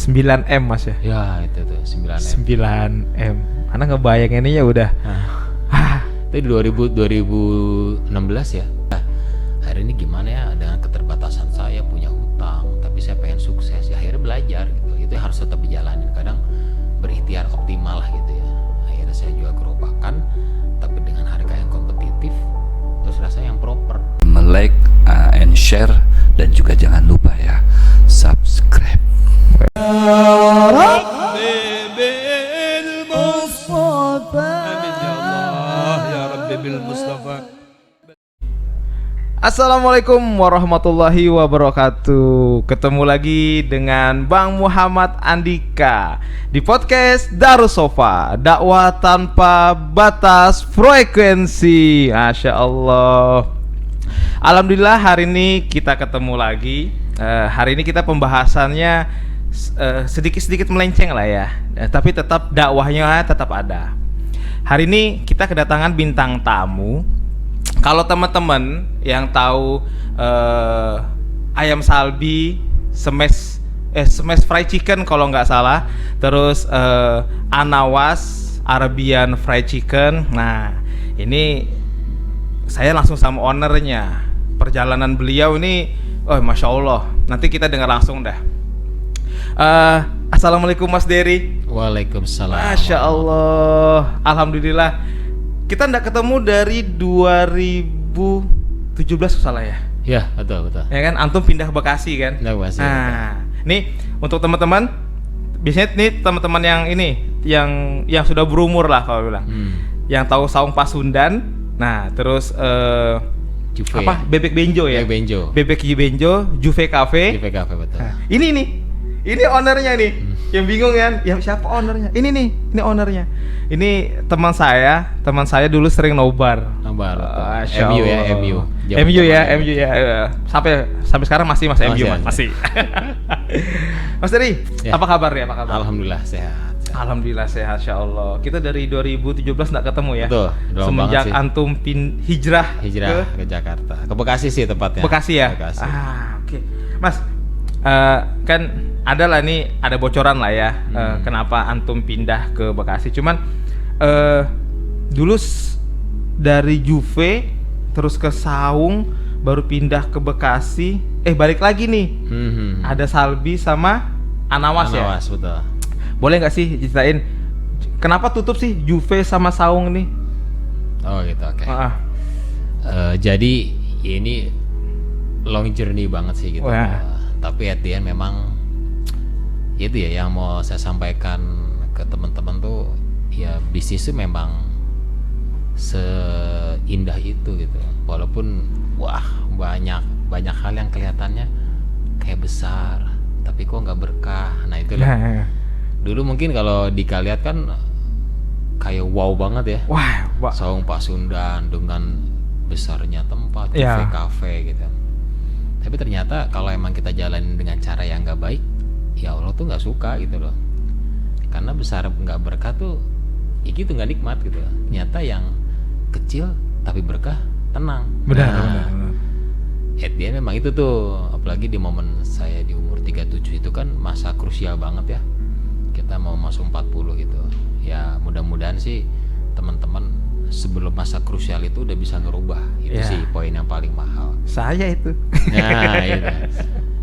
9M Mas ya? Ya itu tuh 9M. 9M. Anak ngebayanginnya udah. Itu di 2016 ya. Nah, hari ini gimana ya dengan keterbatasan saya punya hutang, tapi saya pengen sukses. Ya akhirnya belajar gitu. Itu harus tetap dijalanin. Kadang berikhtiar optimal lah gitu ya. Akhirnya saya juga gerobakan, tapi dengan harga yang kompetitif, terus rasanya yang proper. Like and share, dan juga jangan lupa ya subscribe. Assalamualaikum warahmatullahi wabarakatuh. Ketemu lagi dengan Bang Muhammad Andika di podcast Darus Sofa, dakwah tanpa batas frekuensi. Masya Allah. Alhamdulillah hari ini kita ketemu lagi. Hari ini kita pembahasannya sedikit-sedikit melenceng lah ya, tapi tetap dakwahnya tetap ada. Hari ini kita kedatangan bintang tamu. Kalau teman-teman yang tahu ayam salbi, smash fried chicken kalau nggak salah, terus Anawas Arabian fried chicken. Nah, ini saya langsung sama ownernya. Perjalanan beliau ini, oh masya Allah. Nanti kita dengar langsung dah. Assalamualaikum Mas Dery. Waalaikumsalam. Masya Allah. Alhamdulillah. Kita nggak ketemu dari 2017 salah ya? Ya betul. Ya kan, antum pindah ke Bekasi kan? Pindah ke Bekasi. Nah, nih untuk teman-teman, biasanya nih teman-teman yang ini, yang sudah berumur lah kalau bilang, yang tahu saung Pasundan. Nah, terus Juve. apa? Bebek Benjo ya? Bebek Benjo, Juve Cafe. Juve Cafe betul. Nah, ini ownernya nih. Yang bingung kan? Ya siapa ownernya? Ini nih, ini ownernya. Ini teman saya dulu sering nobar. MU ya, MU. MU ya. Sampai sekarang masih Mas MU masih. Mas Dery, ya. Apa kabar ya? Alhamdulillah sehat. Alhamdulillah sehat, Insya Allah. Kita dari 2017 nggak ketemu ya. Betul. Semenjak antum hijrah ke Jakarta, ke Bekasi sih tepatnya. Bekasi ya. Bekasi. Oke. Mas, kan ada lah nih, ada bocoran lah ya. Kenapa antum pindah ke Bekasi? Cuman dulu dari Juve terus ke Saung, baru pindah ke Bekasi. Balik lagi nih. Ada Salbi sama Anawas ya. Anawas betul. Boleh nggak sih ceritain kenapa tutup sih Juve sama Saung nih? Oh gitu, oke. Jadi ini long journey banget sih gitu. Tapi at the end memang itu ya yang mau saya sampaikan ke teman-teman tuh, ya bisnis itu memang seindah itu gitu. Walaupun banyak hal yang kelihatannya kayak besar, tapi kok nggak berkah. Nah itu lah. Dulu mungkin kalau dikaliat kan kayak wow banget ya. Saung Pasundan dengan besarnya tempat, cafe gitu. Tapi ternyata kalau emang kita jalanin dengan cara yang nggak baik, ya Allah tuh nggak suka gitu loh. Karena besar nggak berkah tuh, ya gitu nggak nikmat gitu. Ternyata yang kecil tapi berkah, tenang. Benar. At the end memang itu tuh, apalagi di momen saya di umur 37 itu kan masa krusial banget ya. Kita mau masuk 40 gitu. Ya mudah-mudahan sih teman-teman sebelum masa krusial itu udah bisa ngerubah. Itu sih poin yang paling mahal. Saya itu. Nah itu.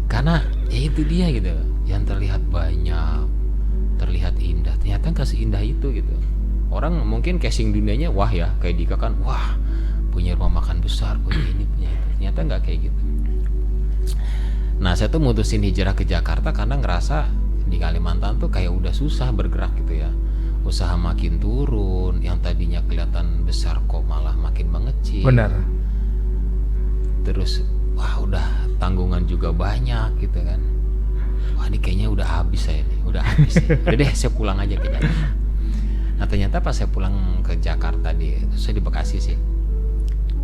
Karena ya itu dia gitu. Yang terlihat banyak, terlihat indah, ternyata gak seindah itu gitu. Orang mungkin casing dunianya wah ya, kayak Dika kan wah punya rumah makan besar, punya ini, punya itu. Ternyata gak kayak gitu. Nah saya tuh mutusin hijrah ke Jakarta karena ngerasa di Kalimantan tuh kayak udah susah bergerak gitu ya. Usaha makin turun, yang tadinya kelihatan besar kok malah makin mengecil. Benar. Terus udah tanggungan juga banyak gitu kan. Wah ini kayaknya udah habis saya nih, udah habis nih. Udah deh saya pulang aja ke Jakarta. Nah ternyata pas saya pulang ke Jakarta saya di Bekasi sih,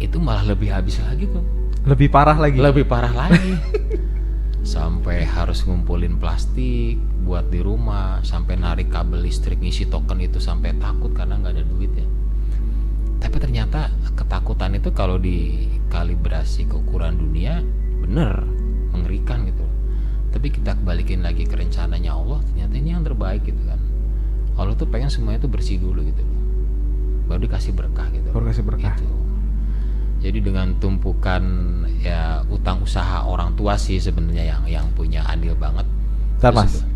itu malah lebih habis lagi tuh. Lebih parah lagi. Sampai harus ngumpulin plastik buat di rumah, sampai narik kabel listrik ngisi token itu sampai takut karena nggak ada duit ya. Tapi ternyata ketakutan itu kalau dikalibrasi ke ukuran dunia bener mengerikan gitu. Tapi kita balikin lagi ke rencananya Allah, ternyata ini yang terbaik gitu kan. Allah tuh pengen semuanya tuh bersih dulu gitu loh, baru dikasih berkah gitu. Baru kasih berkah. Gitu. Jadi dengan tumpukan ya utang usaha orang tua sih sebenarnya yang punya andil banget. Bentar Terus Mas, itu-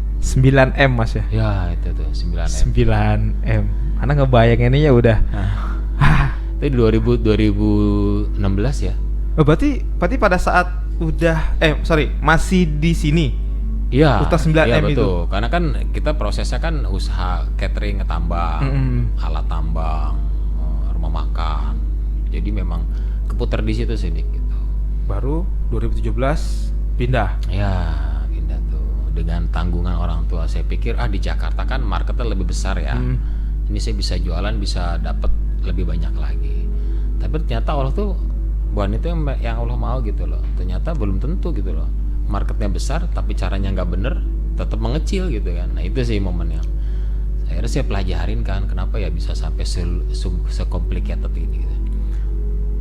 9M Mas ya. Ya itu tuh 9M. 9M. Anak ngebayanginnya udah. Itu 2016 ya. Oh, berarti pada saat udah masih di sini. Iya. Utang 9M iya, itu. betul. Karena kan kita prosesnya kan usaha catering, tambang, alat tambang, rumah makan. Jadi memang keputar di situ sih Dik, gitu. Baru 2017 pindah. Ya, pindah tuh dengan tanggungan orang tua. Saya pikir di Jakarta kan marketnya lebih besar ya. Ini saya bisa jualan, bisa dapat lebih banyak lagi. Tapi ternyata Allah tuh bukan itu yang Allah mau gitu loh. Ternyata belum tentu gitu loh. Marketnya besar tapi caranya nggak bener, tetap mengecil gitu kan. Nah itu sih momen yang akhirnya saya pelajarin kan, kenapa ya bisa sampai se-complicated ini gitu.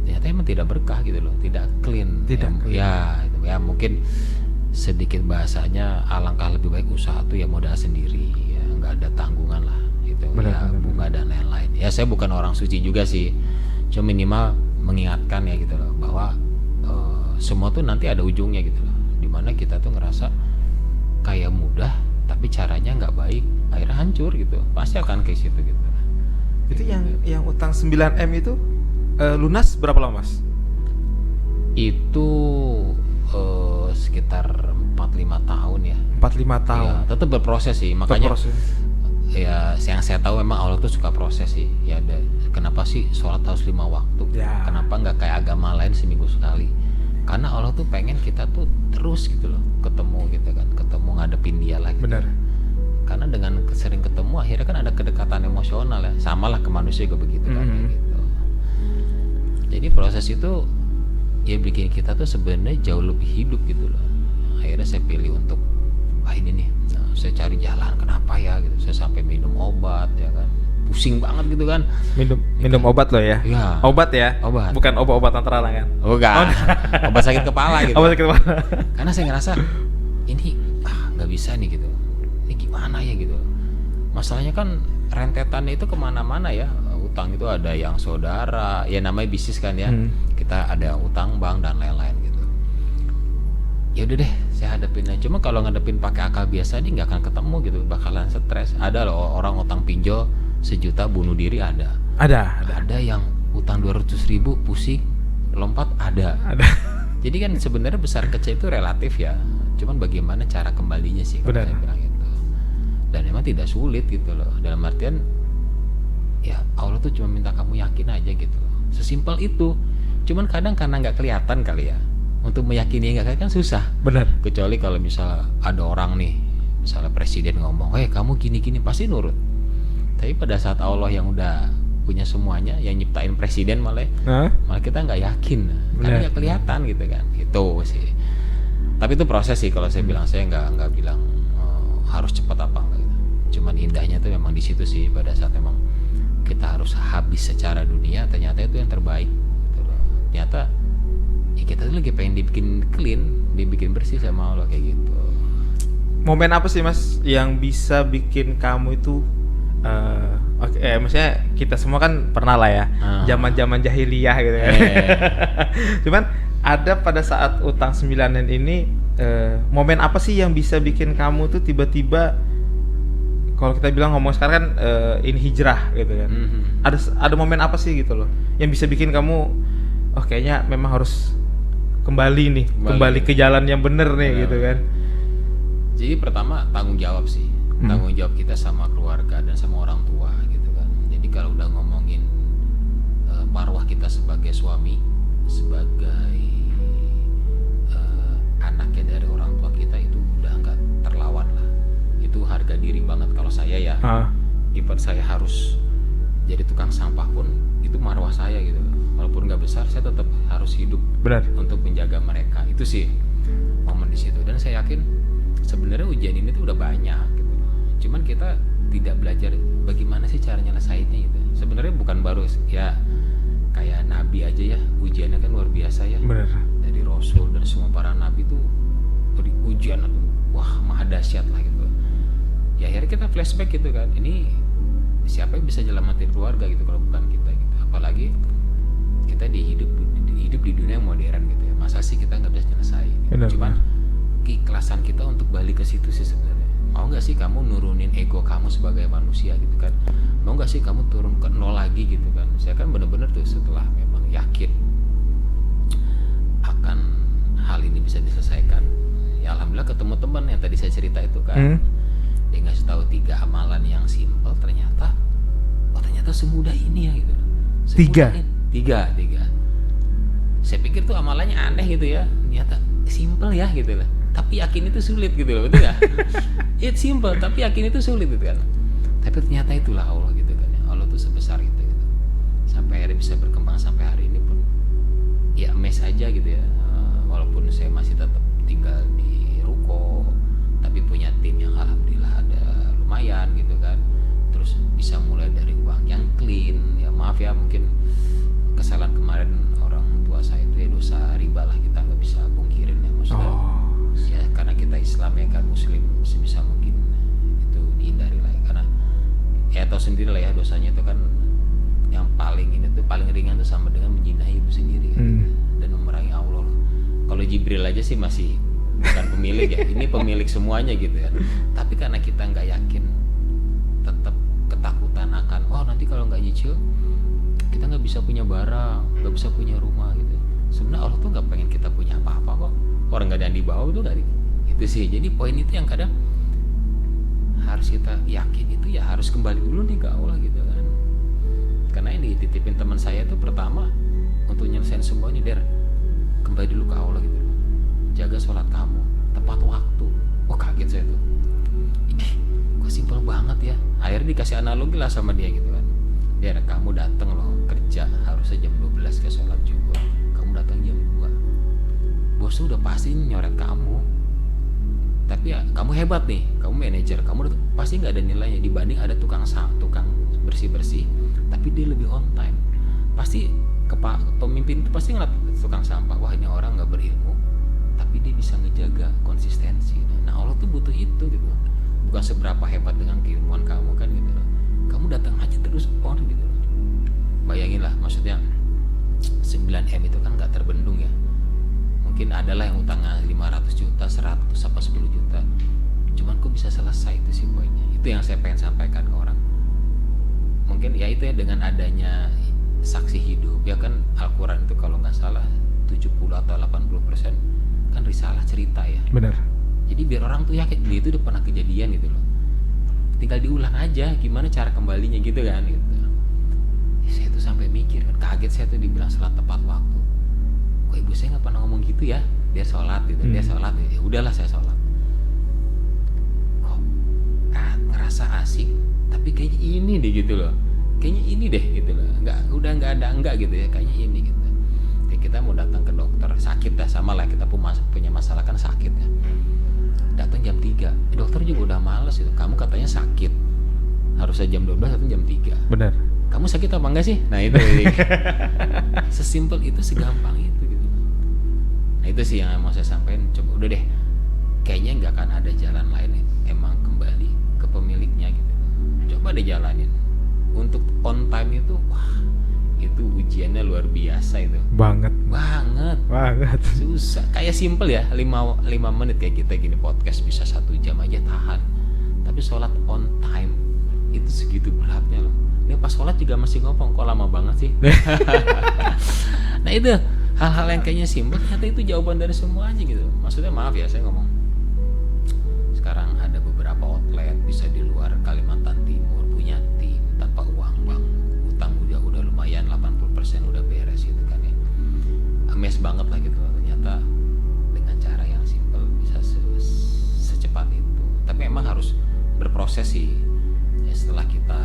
Ternyata emang tidak berkah gitu loh, tidak clean. Ya mungkin sedikit bahasanya alangkah lebih baik usaha tuh ya modal sendiri, ya nggak ada tanggungan lah gitu. Benar. Bunga dan lain-lain. Ya saya bukan orang suci juga sih, cuma minimal mengingatkan ya gitu loh bahwa semua tuh nanti ada ujungnya gitu loh, dimana kita tuh ngerasa kayak mudah tapi caranya nggak baik, akhirnya hancur gitu, pasti akan kayak situ gitu. Itu yang utang 9M itu lunas berapa lama Mas? Itu sekitar 4-5 tahun ya. 4-5 tahun. Ya, tetap berproses sih, makanya Proses. ya yang saya tahu memang Allah tuh suka proses sih. Ya kenapa sih sholat harus 5 waktu? Ya. Kenapa nggak kayak agama lain seminggu sekali? Karena Allah tuh pengen kita tuh terus gitu loh ketemu gitu kan, ketemu ngadepin dia lagi. Benar. Karena dengan sering ketemu akhirnya kan ada kedekatan emosional ya, samalah ke manusia juga begitu kan kayak gitu. Jadi proses itu ya bikin kita tuh sebenarnya jauh lebih hidup gitu loh. Akhirnya saya pilih untuk ini nih, saya cari jalan, kenapa ya gitu. Saya sampai minum obat ya kan, pusing banget gitu kan. Minum obat loh ya. Iya. Obat ya. Obat. Bukan obat-obatan terlarang kan. Oh enggak, obat sakit kepala gitu. Obat sakit kepala. Karena saya ngerasa ini nggak bisa nih gitu, ini gimana ya gitu. Masalahnya kan rentetannya itu kemana-mana ya. Utang itu ada yang saudara, ya namanya bisnis kan ya. Kita ada utang bank dan lain-lain gitu. Ya udah deh, saya hadapin aja. Cuma kalau ngadepin pakai akal biasa ini nggak akan ketemu gitu, bakalan stres. Ada loh orang utang pinjol 1 juta bunuh diri ada. Ada yang utang 200.000 pusing lompat ada. Jadi kan sebenarnya besar kecil itu relatif ya. Cuman bagaimana cara kembalinya sih kalau Benar. saya bilang itu. Dan memang tidak sulit gitu loh. Dalam artian ya Allah tuh cuma minta kamu yakin aja gitu. Sesimpel itu. Cuman kadang karena nggak kelihatan kali ya. Untuk meyakini nggak kelihatan kan susah. Benar. Kecuali kalau misalnya ada orang nih, misalnya presiden ngomong, kamu gini-gini, pasti nurut. Tapi pada saat Allah yang udah punya semuanya, yang nyiptain presiden malah kita nggak yakin, karena nggak kelihatan gitu kan. Itu sih. Tapi itu proses sih kalau saya bilang, saya nggak bilang harus cepat apa enggak gitu. Cuman indahnya tuh memang di situ sih, pada saat memang kita harus habis secara dunia, ternyata itu yang terbaik. Gitu loh. Ternyata ya kita tuh lagi pengen dibikin clean, dibikin bersih sama Allah kayak gitu. Momen apa sih Mas yang bisa bikin kamu itu maksudnya kita semua kan pernah lah ya zaman-zaman jahiliyah gitu kan. Cuman ada pada saat utang 9M ini momen apa sih yang bisa bikin kamu tuh tiba-tiba, kalau kita bilang ngomong sekarang kan ini hijrah gitu kan. Ada momen apa sih gitu loh yang bisa bikin kamu kayaknya memang harus kembali ke jalan yang bener nih gitu kan. Jadi pertama tanggung jawab sih. Tanggung jawab kita sama keluarga dan sama orang tua gitu kan. Jadi kalau udah ngomongin marwah kita sebagai suami, sebagai anaknya dari orang tua kita, itu udah nggak terlawan lah. Itu harga diri banget kalau saya ya. Ibarat saya harus jadi tukang sampah pun itu marwah saya gitu. Walaupun nggak besar, saya tetap harus hidup. Benar. Untuk menjaga mereka. Itu sih momen di situ. Dan saya yakin sebenarnya ujian ini tuh udah banyak gitu. Cuman kita tidak belajar bagaimana sih cara nyelesainnya gitu. Sebenarnya bukan baru ya kayak nabi aja ya, ujiannya kan luar biasa ya. Benar. Dari rasul dan semua para nabi tuh ujian wah maha dahsyat lah gitu. Ya akhirnya kita flashback gitu kan, ini siapa yang bisa nyelamatin keluarga gitu kalau bukan kita gitu. Apalagi kita hidup di dunia yang modern gitu ya, masa sih kita nggak bisa nyelesain gitu. Benar, Cuman keikhlasan kita untuk balik ke situ sih sebenarnya. Mau nggak sih kamu nurunin ego kamu sebagai manusia gitu kan, mau nggak sih kamu turun ke nol lagi gitu kan. Saya kan bener-bener tuh setelah memang yakin akan hal ini bisa diselesaikan, ya alhamdulillah ketemu teman yang tadi saya cerita itu kan. Dia ngasih tahu 3 amalan yang simple, ternyata semudah ini ya gitu. Tiga. Saya pikir tuh amalannya aneh gitu ya, ternyata simple ya gitu lah. Tapi yakin itu sulit gitu loh, betul nggak? It's simple, tapi yakin itu sulit gitu kan. Tapi ternyata itulah Allah gitu kan. Allah tuh sebesar itu gitu. Sampai akhirnya bisa berkembang sampai hari ini pun, ya mes aja gitu ya. Walaupun saya masih tetap tinggal di ruko, tapi punya tim yang alhamdulillah ada lumayan gitu kan. Terus bisa mulai dari uang yang clean. Ya maaf ya, mungkin kesalahan kemarin orang tua saya itu ya dosa riba lah, kita nggak bisa pungkirin ya maksudnya. Ya karena kita Islam ya kan, Muslim, sebisa mungkin itu dihindari lah ya. Karena ya tahu sendiri lah ya, dosanya itu kan yang paling ringan tuh sama dengan menjinahi ibu sendiri gitu. Dan memerangi Allah. Kalau Jibril aja sih masih bukan pemilik ya, ini pemilik semuanya gitu ya. Tapi karena kita nggak yakin, tetap ketakutan akan nanti kalau nggak nyicil kita nggak bisa punya barang, nggak bisa punya rumah gitu. Sebenarnya Allah tuh nggak pengen kita punya apa-apa kok. Orang nggak ada yang dibawa itu nggak itu sih. Jadi poin itu yang kadang harus kita yakin, itu ya harus kembali dulu nih ke Allah gitu kan. Karena yang dititipin teman saya itu pertama untuk nyelesain semua ini, kembali dulu ke Allah gitu. Jaga sholat kamu tepat waktu. Kaget saya tuh, ini kok simpel banget ya. Akhirnya dikasih analogi lah sama dia gitu kan. Kamu datang loh kerja harusnya jam 12 ke sholat juga, kamu datang jam 2, bos udah pasti nyoret kamu. Tapi ya kamu hebat nih, kamu manajer, kamu pasti nggak ada nilainya dibanding ada tukang bersih tapi dia lebih on time. Pasti pemimpin itu pasti ngeliat tukang sampah, wah ini orang nggak berilmu, tapi dia bisa ngejaga konsistensi. Nah Allah tuh butuh itu gitu, bukan seberapa hebat dengan keilmuan kamu kan gitu loh. Kamu datang aja terus on gitu loh. Bayangin lah, maksudnya 9M itu kan gak terbendung ya. Mungkin adalah yang utangnya 500 juta, 100 apa 10 juta. Cuman kok bisa selesai, itu sih poinnya. Itu yang saya pengen sampaikan ke orang. Mungkin ya itu ya, dengan adanya saksi hidup ya kan. Al-Quran itu kalau gak salah 70 atau 80% kan risalah cerita ya. Benar. Jadi biar orang tuh yakin dia itu udah pernah kejadian gitu loh. Tinggal diulang aja gimana cara kembalinya gitu kan gitu. Saya tuh sampai mikir kan, kaget saya tuh dibilang sholat tepat waktu. Kok ibu saya nggak pernah ngomong gitu ya? Dia sholat gitu, dia sholat ya udahlah saya sholat. Kok ngerasa asik, tapi kayaknya ini deh gitu loh. Kayaknya ini deh gitu loh. Nggak ada gitu ya, kayaknya ini gitu. Kayak kita mau datang ke dokter sakit dah, sama lah kita punya masalah kan sakit ya. Datang jam 3, dokter juga udah males itu. Kamu katanya sakit, harusnya jam 12 atau jam 3. Benar. Kamu sakit apa enggak sih? Nah itu sesimpel itu, segampang itu gitu. Nah itu sih yang mau saya sampaikan. Coba udah deh, kayaknya nggak akan ada jalan lain nih. Emang kembali ke pemiliknya gitu. Coba deh jalanin. Untuk on time itu, wah itu ujiannya luar biasa itu. Banget. Susah. Kayak simple ya, 5 menit kayak kita gini podcast bisa 1 jam aja tahan. Tapi sholat on time itu segitu beratnya loh. Ini pas sholat juga masih ngomong, kok lama banget sih. Nah itu hal-hal yang kayaknya simpel, ternyata itu jawaban dari semuanya gitu. Maksudnya maaf ya saya ngomong, sekarang ada beberapa outlet bisa di luar Kalimantan Timur punya tim tanpa uang bang, utang udah lumayan 80% udah beres gitu kan ya. Amazed banget lah gitu, ternyata dengan cara yang simpel bisa secepat itu. Tapi emang harus berproses sih ya. Setelah kita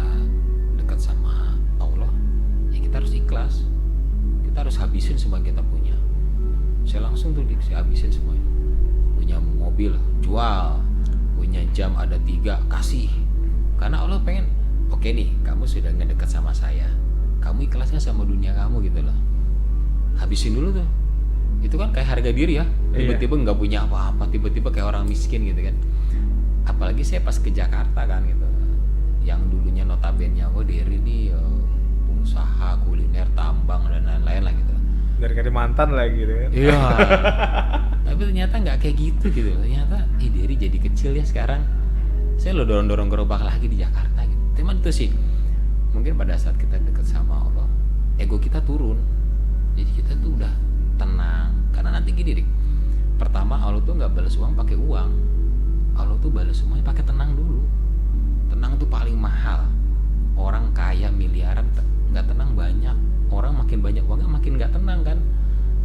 dekat sama Allah ya kita harus ikhlas, kita harus habisin semua yang kita punya. Saya langsung tuh habisin semuanya. Punya mobil jual, punya jam ada 3 kasih, karena Allah pengen oke nih kamu sudah ngedekat sama saya, kamu ikhlasnya sama dunia kamu gitu loh. Habisin dulu tuh itu kan kayak harga diri ya, Iya. tiba-tiba nggak punya apa-apa, tiba-tiba kayak orang miskin gitu kan. Apalagi saya pas ke Jakarta kan gitu, yang dulunya notabene Derry nih pengusaha kuliner, tambang dan lain-lain lah gitu. Dari Kalimantan lah gitu kan. Iya. Tapi ternyata nggak kayak gitu gitu. Ternyata Derry jadi kecil ya sekarang. Saya lo dorong-dorong gerobak lagi di Jakarta gitu. Cuman itu sih, mungkin pada saat kita dekat sama Allah, ego kita turun. Jadi kita tuh udah tenang. Karena nanti gini Dik, pertama Allah tuh nggak balas uang pakai uang. Allah tuh balas semuanya pakai tenang dulu. Tenang tuh paling mahal. Orang kaya miliaran nggak tenang banyak. Orang makin banyak uangnya makin nggak tenang kan.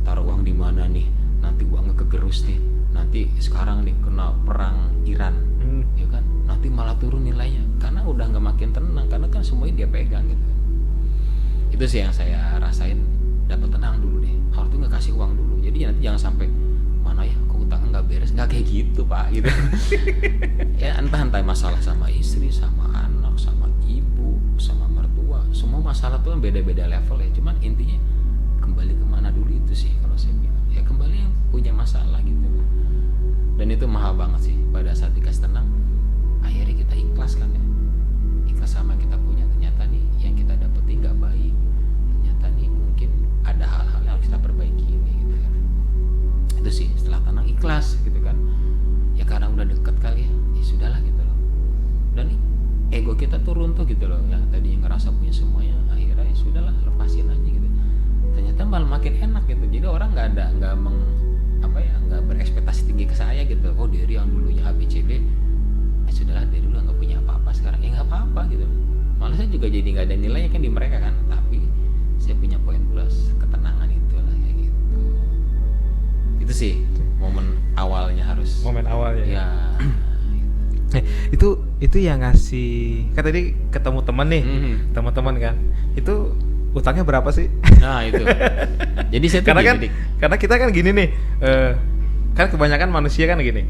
Taruh uang di mana nih? Nanti uangnya kegerus nih. Nanti sekarang nih kena perang Iran, ya kan? Nanti malah turun nilainya karena udah nggak makin tenang, karena kan semuanya dia pegang gitu. Itu sih yang saya rasain, dapat tenang dulu deh. Harus tuh nggak kasih uang dulu. Jadi nanti jangan sampai mana ya kok utangnya nggak beres, nggak kayak gitu Pak gitu. Ya entah masalah sama istri, sama anak, sama ibu, sama mertua, semua masalah tuh kan beda-beda level ya. Cuman intinya kembali kemana dulu itu sih kalau saya bilang. Ya kembali yang punya masalah gitu. Dan itu mahal banget sih pada saat dikasih tenang. Akhirnya kita ikhlas kan ya. Ikhlas sama yang kita punya. Ternyata nih yang kita dapetin gak baik. Ternyata nih mungkin ada hal-hal yang harus kita perbaiki nih, gitu kan. Itu sih setelah tenang ikhlas gitu kan. Ya karena udah deket kali ya. Ya sudahlah gitu loh. Dan ego kita turun tuh gitu loh. Yang tadi ngerasa punya semuanya, akhirnya ya sudahlah lepasin aja gitu. Ternyata malah makin enak gitu. Jadi orang nggak berekspektasi tinggi ke saya gitu. Oh Derry yang dulunya ABCD, sudahlah Derry dulu nggak punya apa-apa sekarang. Ya nggak apa-apa gitu. Malah saya juga jadi nggak ada nilainya kan di mereka kan. Tapi saya punya poin plus, ketenangan itu lah kayak gitu. Itu sih momen awalnya harus. Momen awalnya. Ya. Itu yang ngasih, kan tadi ketemu teman nih, teman-teman kan. Itu utangnya berapa sih? Nah itu. Jadi saya tuh karena kita kan gini nih, kan kebanyakan manusia kan gini,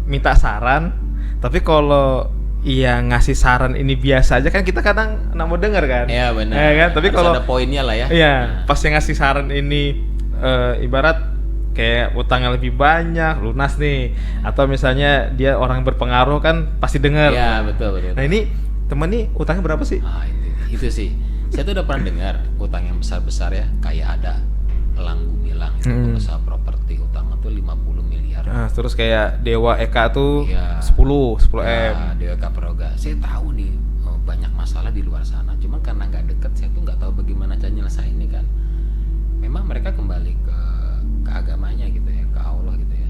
minta saran, tapi kalau yang ngasih saran ini biasa aja kan kita kadang nggak mau denger kan? Iya benar. Kan? Tapi kalau ada poinnya lah ya. Iya, pas yang ngasih saran ini ibarat kayak utangnya lebih banyak, lunas nih, atau misalnya dia orang berpengaruh kan pasti denger. Iya betul. Nah ini temen nih utangnya berapa sih? Itu sih. Saya tuh udah pernah dengar utang yang besar-besar ya, kayak ada Elang Gumilang itu pengusaha properti, utangnya tuh 50 miliar. Nah, terus kayak Dewa Eka tuh ya, 10 M. Ya, Dewa Eka Peroga. Saya tahu nih banyak masalah di luar sana. Cuman karena nggak deket, saya tuh nggak tahu bagaimana cara nyelesain nih kan. Memang mereka kembali ke agamanya gitu ya, ke Allah gitu ya.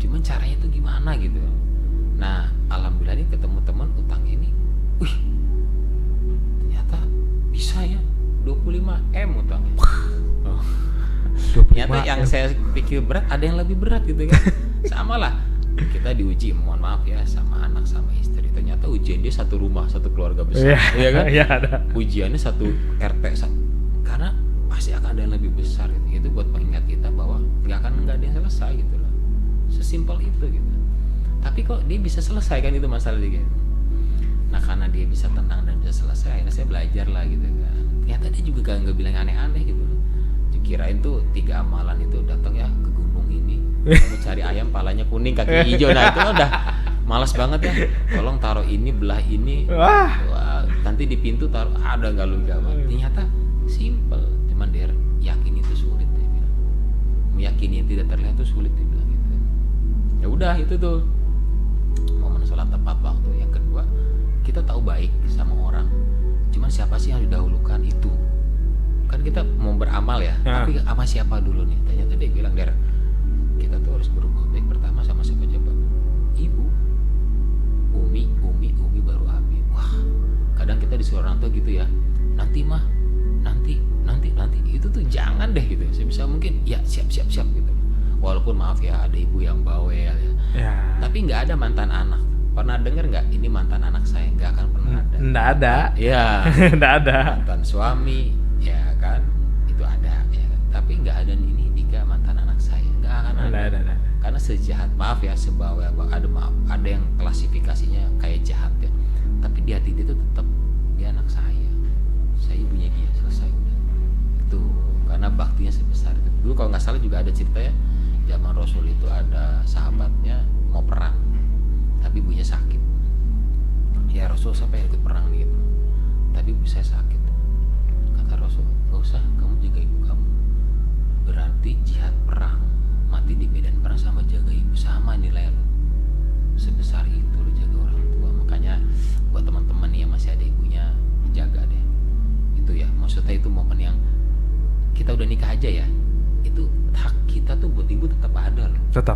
Cuman caranya tuh gimana gitu. Nah, alhamdulillah nih ketemu teman utang ini. Wih, ternyata bisa ya 25 M utangnya. Oh. Ternyata yang saya pikir berat ada yang lebih berat gitu kan. Sama lah, kita diuji, mohon maaf ya, sama anak sama istri. Ternyata ujian dia satu rumah, satu keluarga besar. Iya kan? Iya ada. Ujiannya satu RT karena pasti akan ada yang lebih besar gitu. Itu buat pengingat kita bahwa nggak ada yang selesai gitu loh. Sesimpel itu gitu. Tapi kok dia bisa selesai kan itu masalah dia gitu. Nah karena dia bisa tenang dan bisa selesai, akhirnya saya belajar lah gitu kan. Ternyata dia juga nggak bilang aneh-aneh gitu loh. Kirain tuh 3 amalan itu datang ya ke gunung ini, kamu cari ayam palanya kuning kaki hijau. Nah itu udah malas banget ya. Tolong taruh ini belah ini. Wah, nanti di pintu taruh ada nggak lu gawat. Ternyata simple, cuman dia yakin itu sulit dia bilang. Meyakini yang tidak terlihat itu sulit dia bilang gitu. Ya udah itu tuh momen sholat tepat waktu. Yang kedua, kita tahu baik sama orang, cuman siapa sih yang didahulukan itu. Kan kita mau beramal ya, tapi sama siapa dulu nih? Ternyata dia bilang, Der, kita tuh harus berbuat baik pertama sama siapa coba? Ibu, Umi baru Abi. Wah, kadang kita disuruh orang tua gitu ya. Nanti mah, nanti itu tuh jangan deh gitu. Sebisa mungkin ya siap gitu. Walaupun maaf ya ada ibu yang bawel ya. Tapi nggak ada mantan anak. Pernah denger nggak? Ini mantan anak saya, nggak akan pernah ada. Nggak ada. Iya. Nggak ada. Mantan suami. Ya kan itu ada ya kan? Tapi nggak ada ini Dika mantan anak saya, nggak akan ada. Karena sejahat, maaf ya, sebawel ada yang klasifikasinya kayak jahat ya, tapi di hati dia itu tetap dia anak saya ibunya dia, selesai udah itu. karena baktinya sebesar itu. Dulu kalau nggak salah juga ada cerita ya, zaman Rasul itu ada sahabatnya mau perang tapi ibunya sakit. Ya Rasul, sampai ikut perang nih gitu, tapi ibu saya sakit. Kata Rasul, gak usah, kamu jaga ibu kamu. Berarti jihad perang, mati di medan perang sama jaga ibu, sama nilai lo. Sebesar itu lo jaga orang tua. Makanya buat teman-teman nih yang masih ada ibunya, jaga deh. Itu ya, maksudnya itu momen yang kita udah nikah aja ya, itu hak kita tuh buat ibu tetap ada loh. Tetap.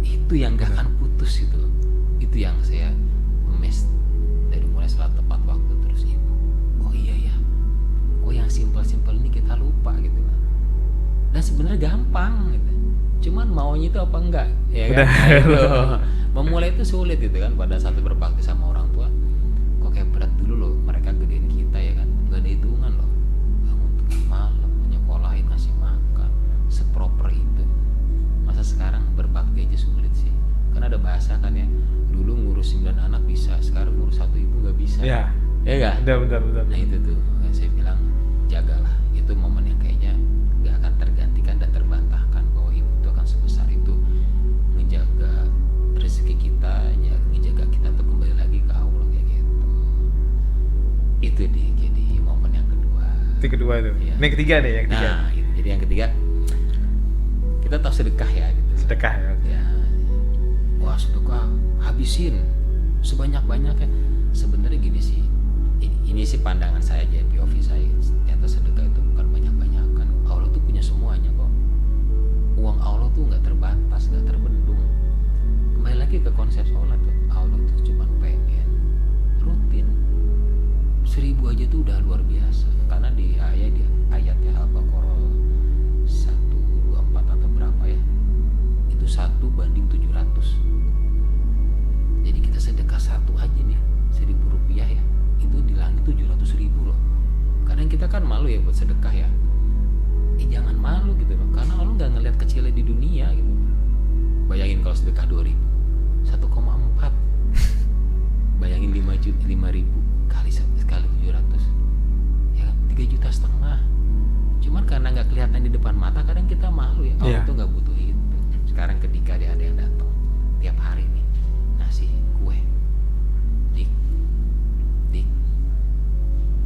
Itu yang gak akan putus itu. Itu yang saya mes dari mulai salat tepat waktu terus ibu. Oh iya ya, oh yang simpel-simpel ini kita lupa gitu kan. Dan sebenarnya gampang gitu, cuman maunya itu apa enggak ya kan. Nah, itu memulai itu sulit gitu kan. Pada saat berbakti sama orang tua kok kayak berat dulu loh, mereka gedein kita ya kan, gak ada hitungan loh, bangun tengah malam, nyekolahin, ngasih makan seproper itu. Masa sekarang berbakti aja sulit sih. Karena ada bahasa kan ya, dulu ngurus 9 anak bisa, sekarang ngurus 1 ibu gak bisa. Ya. Ya gak? Benar. Nah itu tuh yang saya bilang, jagalah. Itu momen yang kayaknya gak akan tergantikan dan terbantahkan, bahwa ibu itu akan sebesar itu ngejaga rezeki kita, ngejaga kita tuh kembali lagi ke Allah kayak gitu. Itu deh, jadi momen yang kedua. Itu kedua itu. Iya. Ini yang ketiga nih, yang ketiga. Nah itu, jadi yang ketiga kita tahu sedekah ya gitu. Sedekah ya. Ya, wah sedekah habisin sebanyak-banyaknya. Sebenarnya gini sih, ini sih pandangan saya aja, POV saya. Ternyata sedekah itu bukan banyak-banyakan. Allah tuh punya semuanya kok. Uang Allah tuh nggak terbatas, nggak terbendung. Kembali lagi ke konsep sholat tuh, Allah tuh cuma pengen rutin 1000 aja tuh udah luar biasa. Karena di ayatnya Al-Baqarah 124 atau berapa ya, itu 1:700. Jadi kita sedekah satu aja nih, Rp1.000 ya, itu di langit 700.000 loh. Kadang kita kan malu ya buat sedekah ya. Jangan malu gitu loh, karena Allah nggak ngeliat kecilnya di dunia gitu. Bayangin kalau sedekah 2.000, 1,4. Bayangin 5.000 kali 700, ya kan 3,5 juta. Cuman karena nggak kelihatan di depan mata, kadang kita malu ya. Allah tuh nggak butuh itu. Sekarang ketika dia ada yang datang tiap hari nih ngasih kue, dik,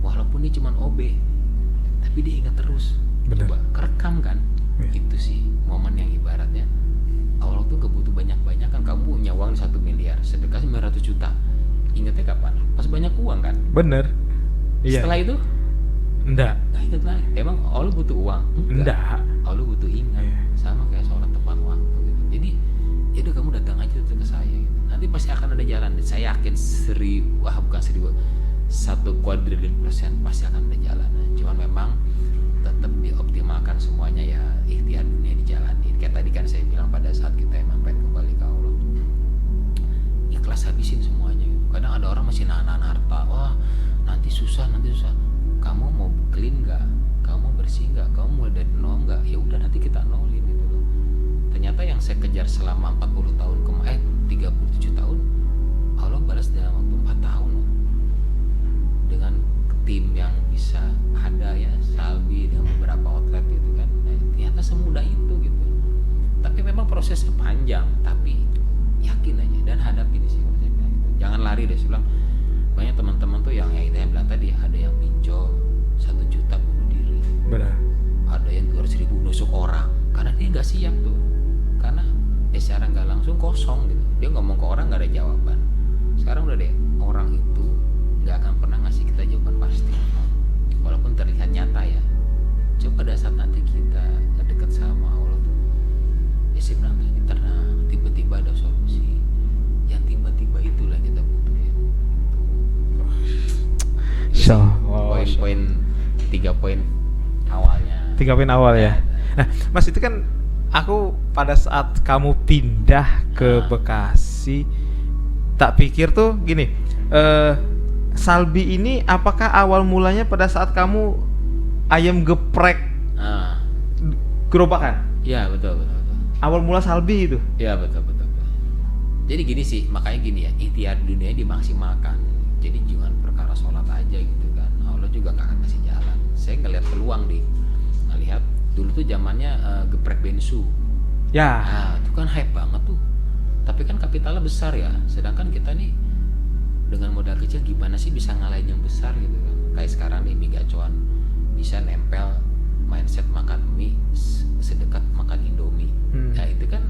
walaupun dia cuman OB, tapi dia ingat terus. Bener. Coba kerekam kan. Itu sih momen yang ibaratnya Allah tuh gak butuh banyak-banyak kan. Kamu punya uang 1 miliar, sedekah 900 juta, ingatnya kapan? Pas banyak uang kan. Bener. Iya. Setelah itu Enggak. gak ingat lagi. Emang Allah butuh uang? Enggak. Allah butuh ingat. Iya. Sama kayak sholat tepat waktu gitu. Jadi itu kamu datang aja tuh ke saya gitu. Nanti pasti akan ada jalan. Saya yakin 1 kuadrillion% pasti akan ada jalan. Cuman memang tetap dioptimalkan semuanya ya, ikhtiar dunia dijalanin. Kayak tadi kan saya bilang, pada saat kita emang pengen kembali ke Allah, ikhlas habisin semuanya gitu. Kadang ada orang masih nahan harta, wah nanti susah. Kamu mau clean nggak? Kamu bersih nggak? Kamu mulai dari nol nggak? Ya udah, nanti kita nolin gitu loh. Ternyata yang saya kejar selama 40 tahun 37 tahun, Allah balas dalam waktu 4 tahun loh. Dengan tim yang bisa ada ya, Salbi dengan beberapa outlet gitu kan. Nah, ternyata semudah itu gitu. Tapi memang prosesnya panjang, tapi yakin aja dan hadapin sih kalau saya bilang gitu. Jangan lari deh, saya bilang. Banyak teman-teman tuh yang itu yang bilang tadi, ada yang pinjol 1 juta bunuh diri. Benar. Ada yang 200.000 nusuk orang karena dia nggak siap tuh. Karena secara nggak langsung kosong gitu. Dia ngomong ke orang nggak ada jawaban. Sekarang udah deh, orang itu nggak akan pernah ngasih kita jawaban pasti, walaupun terlihat nyata ya. Coba pada saat nanti kita dekat sama Allah tuh, ya sih bilang tadi tenang, tiba-tiba ada solusi. Yang tiba-tiba itulah kita butuhin. Poin-poin 3 poin awalnya. 3 poin awal ya. Nah, Mas, itu kan aku pada saat kamu pindah ke Bekasi, tak pikir tuh gini, Salbi ini apakah awal mulanya pada saat kamu ayam geprek gerobakan? Iya betul. Awal mula Salbi itu? Iya betul. Jadi gini sih, makanya gini ya, ikhtiar dunia dimaksimalkan. Jadi jangan perkara sholat aja gitu kan. Allah juga nggak akan kasih jalan. Saya ngelihat peluang ngelihat Dulu tuh zamannya geprek bensu. Ya. Nah, itu kan hype banget tuh. Tapi kan kapitalnya besar ya. Sedangkan kita nih dengan modal kecil gimana sih bisa ngalahin yang besar gitu kan. Kayak sekarang nih mie gacoan bisa nempel mindset makan mie sedekat makan Indomie. Nah, itu kan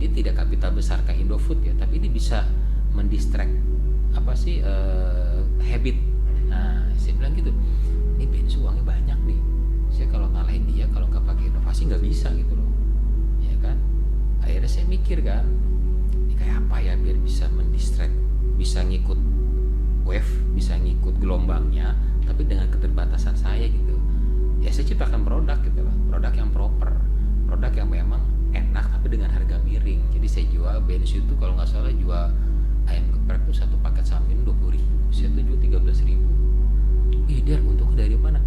dia tidak kapital besar kayak Indofood ya, tapi dia bisa mendistract habit. Nah, saya bilang gitu. Ini bensu uangnya banyak nih. Saya kalau ngalahin dia kalau nggak pakai inovasi nggak bisa gitu loh. Ya kan? Akhirnya saya mikir kan, ini kayak apa ya biar bisa mendistract, bisa ngikut wave, bisa ngikut gelombangnya, tapi dengan keterbatasan saya gitu. Ya saya ciptakan produk gitu loh, produk yang proper, produk yang memang enak tapi dengan harga miring. Jadi saya jual bensu itu kalau nggak salah jual ayam geprek tuh satu paket samin 20.000, saya tuh jual 13.000. Dia untungnya dari mana?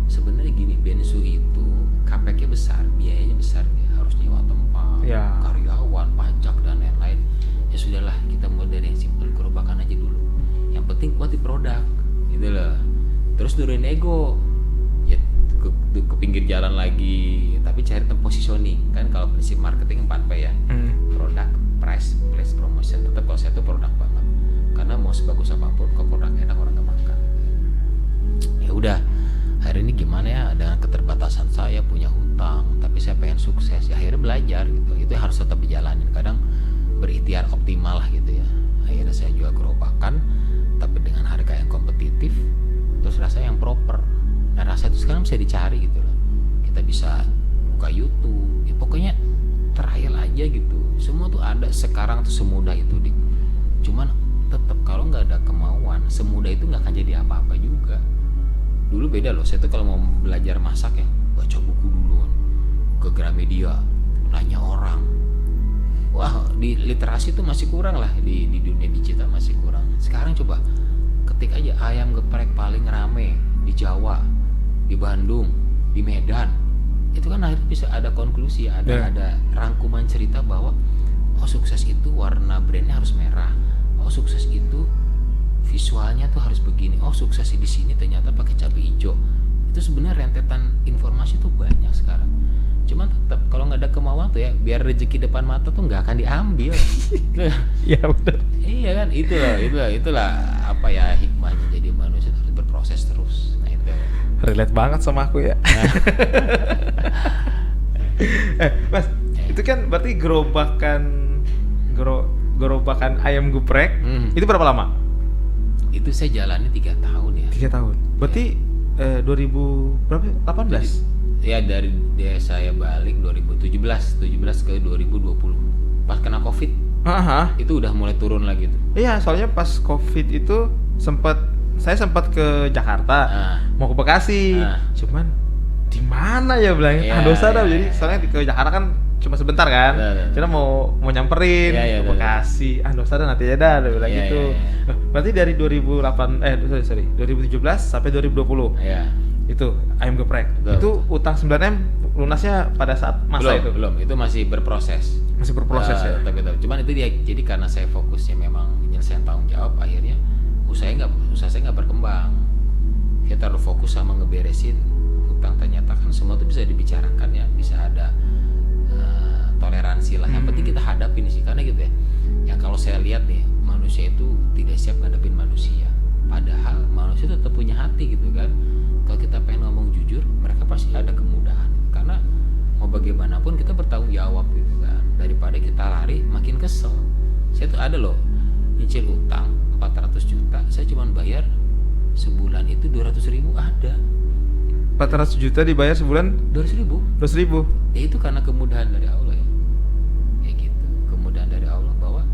Sebenarnya gini, bensu itu capeknya besar, biayanya besar ya, harus nyewa tempat, Ya. karyawan, pajak dan lain-lain. Ya sudahlah, kita mulai dari yang simpel, gerobakan aja dulu. Yang penting kuat di produk, gitu loh. Terus nurunin ego, ya ke pinggir jalan lagi, tapi cari positioning kan. Kalau prinsip marketing 4P ya, produk, price, place, promotion. Tetap kalau saya tuh produk banget, karena mau sebagus apapun kalau produk enak orang nggak makan. Ya udah, hari ini gimana ya, dengan keterbatasan saya punya hutang tapi saya pengen sukses ya, akhirnya belajar gitu. Itu harus tetap dijalanin, kadang berikhtiar optimal lah gitu ya. Akhirnya saya jual gerobakan tapi dengan harga yang kompetitif, terus rasa yang proper. Nah, rasa itu sekarang bisa dicari gitu loh. Kita bisa buka YouTube ya, pokoknya trial aja gitu. Semua tuh ada sekarang tuh, semudah itu dik. Cuman tetap kalau nggak ada kemauan, semudah itu nggak akan jadi apa-apa juga. Dulu beda loh, saya tuh kalau mau belajar masak ya baca buku dulu, ke Gramedia, nanya orang. Wah, di literasi tuh masih kurang lah, di dunia digital masih kurang. Sekarang coba ketik aja ayam geprek paling rame di Jawa, di Bandung, di Medan. Itu kan akhirnya bisa ada konklusi, ada rangkuman cerita bahwa oh sukses itu warna brandnya harus merah, oh sukses itu visualnya tuh harus begini, oh sukses di sini ternyata pakai cabai hijau. Itu sebenarnya rentetan informasi tuh banyak sekarang. Cuman tetap kalau nggak ada kemauan tuh ya, biar rezeki depan mata tuh nggak akan diambil. Ya benar. Iya kan, itulah apa ya hikmahnya jadi manusia harus berproses terus. Nah itu. Relate banget sama aku ya. Mas, itu kan berarti gerobakan ayam geprek. Itu berapa lama? Itu saya jalani 3 tahun ya. 3 tahun. Berarti 2000 berapa? 18? Ya dari saya balik 2017 ke 2020. Pas kena Covid. Itu udah mulai turun lagi tuh. Iya, soalnya pas Covid itu saya sempat ke Jakarta, mau ke Bekasi. Cuman di mana ya bilangnya? Dosa dah. Jadi soalnya ke Jakarta kan cuma sebentar kan. Cuma mau nyamperin ke Bekasi. Dosa dah, nanti aja dah, dia bilang gitu. Berarti dari 2017 sampai 2020. Iya. Itu ayam geprek. Itu utang 9M lunasnya pada saat masa belum, itu masih berproses. Ya. Cuman itu dia, jadi karena saya fokusnya memang nyelesain tanggung jawab, akhirnya usaha saya nggak berkembang. Kita terlalu fokus sama ngeberesin hutang, ternyata kan semua itu bisa dibicarakan ya, bisa ada toleransi lah. Yang penting kita hadapin sih, karena gitu ya. Yang kalau saya lihat nih, manusia itu tidak siap ngadepin manusia. Padahal manusia tetap punya hati gitu kan. Kalau kita pengen ngomong jujur, mereka pasti ada kemudahan. Karena mau bagaimanapun kita bertanggung jawab gitu kan. Daripada kita lari makin kesel. Saya tuh ada loh nyicil utang 400 juta, saya cuma bayar sebulan itu 200.000 ada. 400 juta dibayar sebulan 200.000. 200.000. Ya itu karena kemudahan dari Allah ya. Kayak gitu, kemudahan dari Allah bahwa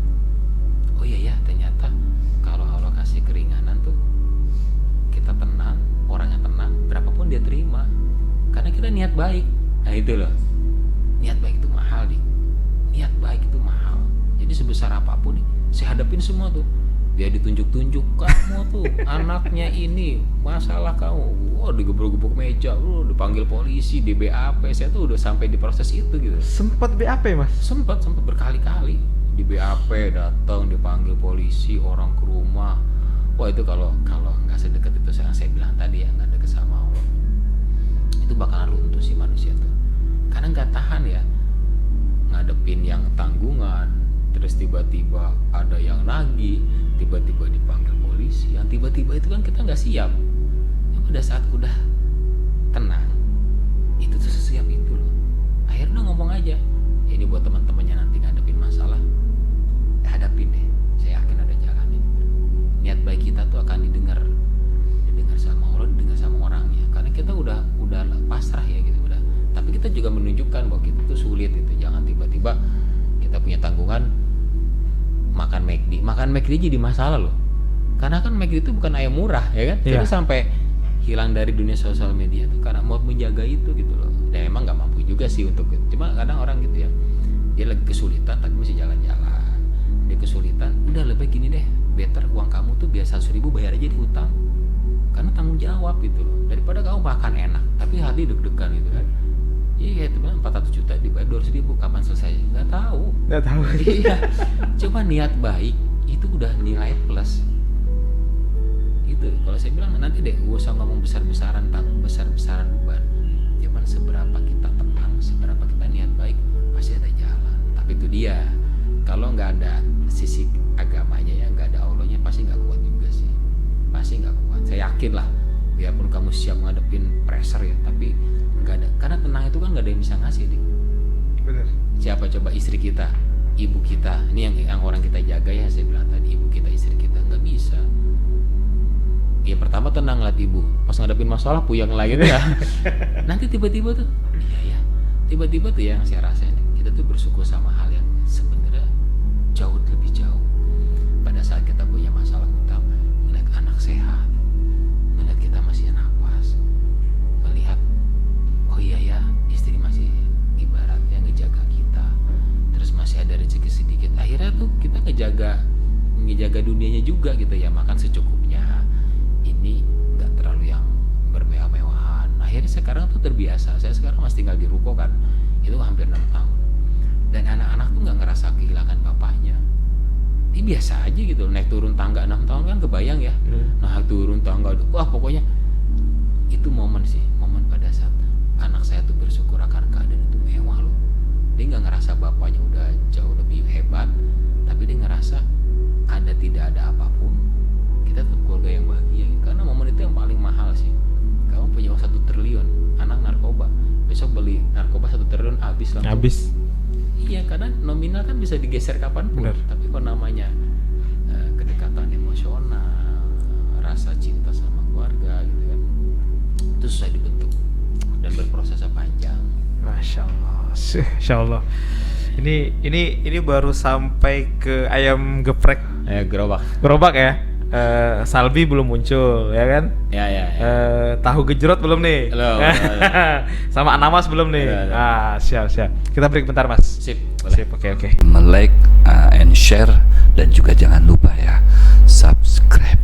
oh iya ya, ternyata kalau Allah kasih keringanan tuh kita tenang, orangnya tenang, berapapun dia terima. Karena kita niat baik. Nah itu loh, niat baik itu mahal nih. Niat baik itu mahal. Jadi sebesar apapun nih, saya hadapin semua tuh. Dia ditunjuk-tunjuk, kamu tuh anaknya ini, masalah kamu. Wah, digebuk-gebuk meja, dipanggil polisi, di BAP. Saya tuh udah sampai di proses itu gitu. Sempat BAP, Mas? Sempat berkali-kali. Di BAP datang, dipanggil polisi, orang ke rumah. Wah, itu kalau nggak sedekat itu yang saya bilang tadi ya, nggak dekat sama Allah, itu bakalan runtuh sih manusia tuh. karena nggak tahan ya ngadepin yang tanggungan, terus tiba-tiba ada yang nagih, tiba-tiba dipanggil polisi, yang tiba-tiba itu kan kita nggak siap. Ya, pada saat udah tenang itu tuh sesiap itu loh. Akhirnya ngomong aja, ya, ini buat teman-temannya nanti ngadepin masalah, hadapin deh, saya yakin ada jalannya. Niat baik kita tuh akan didengar sama Allah, didengar sama orangnya, karena kita udah pasrah ya gitu udah. Tapi kita juga menunjukkan bahwa kita tuh sulit itu. Jangan tiba-tiba kita punya tanggungan makan McD jadi masalah loh. Karena kan McD itu bukan ayam murah ya kan. Kita sampai hilang dari dunia sosial media tuh karena mau menjaga itu gitu loh. Dan emang nggak mampu juga sih untuk itu. Cuma kadang orang gitu ya, dia lagi kesulitan tapi masih jalan-jalan. Dia kesulitan, udah lebih gini deh, better uang kamu tuh biasa 100.000 bayar aja di utang. Karena tanggung jawab gitu loh. Daripada kamu makan enak tapi hati deg-degan gitu kan. Iya itu kan 400 juta dibayar 200.000 kapan selesai? Nggak tahu. Iya. Cuma niat baik itu udah nilai plus. Itu kalau saya bilang nanti deh gak usah ngomong besar-besaran beban. Cuman seberapa kita tenang, seberapa kita niat baik pasti ada jalan. Tapi itu dia. Kalau nggak ada sisi agamanya ya, nggak ada Allahnya pasti nggak kuat juga sih. Pasti nggak kuat. Saya yakin lah. Biarpun kamu siap ngadepin pressure ya, tapi nggak ada. Karena tenang itu kan nggak ada yang bisa ngasih, Dik. Bener. Siapa coba istri kita, ibu kita, ini yang orang kita jaga ya, saya bilang tadi ibu kita, istri kita nggak bisa. Ya pertama tenang ngeliat ibu, pas ngadepin masalah puyeng lagi tuh ya. Nanti tiba-tiba tuh, iya ya, tiba-tiba tuh ya yang saya rasain, kita tuh bersyukur sama hal yang sebenarnya jauh lebih jauh. Pada saat kita punya masalah utang, ngeliat anak sehat, ngeliat kita masih nafas, melihat oh iya ya istri masih ibaratnya ngejaga kita, terus masih ada rezeki sedikit. Akhirnya tuh kita ngejaga dunianya juga gitu ya, makan secukupnya. Ini nggak terlalu yang bermewah-mewahan. Akhirnya sekarang tuh terbiasa. Saya sekarang masih tinggal di ruko kan, itu hampir 6 tahun. Dan anak-anak tuh nggak ngerasa kehilangan bapaknya. Ini biasa aja gitu, naik turun tangga 6 tahun kan kebayang ya. Naik turun tangga, wah pokoknya itu momen sih, momen pada saat anak saya tuh bersyukur akan keadaan itu mewah loh. Dia nggak ngerasa bapaknya udah jauh lebih hebat, tapi dia ngerasa tidak ada apapun, kita tetap keluarga yang bahagia. Karena momen itu yang paling mahal sih. Kamu punya uang 1 triliun, anak narkoba, besok beli narkoba 1 triliun habis langsung. Habis. Iya, karena nominal kan bisa digeser kapanpun. Bener. Tapi kalau namanya kedekatan emosional, rasa cinta sama keluarga gitu kan, itu susah dibentuk dan berproses panjang. Masya Allah. Ini baru sampai ke ayam geprek. Gerobak ya. Salbi belum muncul ya kan? Ya. Tahu gejrot belum nih? Belum. Sama anamas belum nih? Siap. Kita break bentar Mas. Sip. Oke. Like and share dan juga jangan lupa ya subscribe.